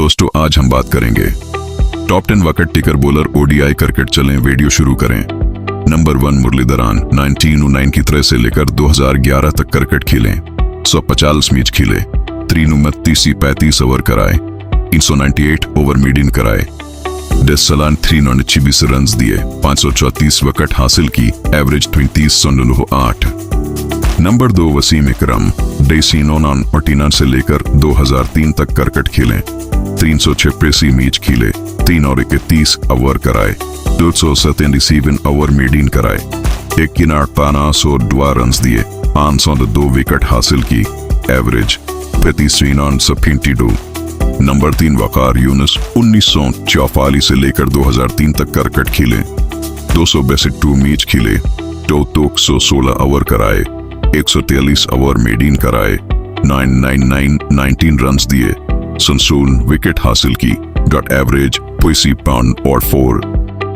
दोस्तों आज हम बात करेंगे top 10 wicket taker bowler ODI cricket. चलें वीडियो शुरू करें। नंबर 1 मुरलीधरन 1909 की तरह से लेकर 2011 तक क्रिकेट खेले, 150 मैच खेले, 335 ओवर कराए, 398 ओवर मीडियन कराए, 10 सालान 329 रन दिए, 534 विकेट हासिल की, एवरेज 33.8। नंबर 2 वसीम इकरम 1949 से लेकर 2003 तक क्रिकेट खेले, 386 मैच खेले, 331 ओवर कराए, 277 ओवर मीडियन कराए, 502 रन दिए, 502 विकेट हासिल की, एवरेज 33.22। नंबर 3 वकार यूनुस 1944 से लेकर 2003 तक क्रिकेट खेले, 262 मैच खेले, 216 ओवर कराए, 143 ओवर मीडियन कराए, 19 रन दिए, 17 विकेट हासिल की, एवरेज 80.4।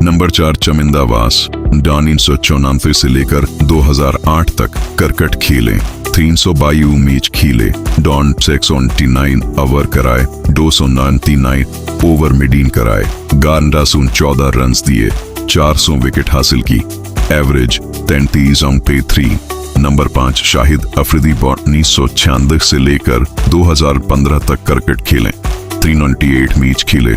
नंबर 4 चमिंदा वास 1994 से लेकर 2008 तक क्रिकेट खेले, 322 मैच खेले, 629 ओवर कराए, 299 ओवर मीडियन कराए, 14 रन दिए, 400 विकेट हासिल की, एवरेज 33.3। नंबर 5 शाहिद अफरीदी 1996 से लेकर 2015 तक क्रिकेट खेले, 398 मैच खेले,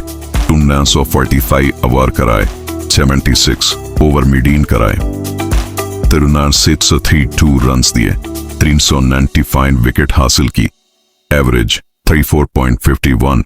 245 ओवर कराए, 76 ओवर मीडियन कराए, 632 रन दिए, 395 विकेट हासिल की, एवरेज 34.51।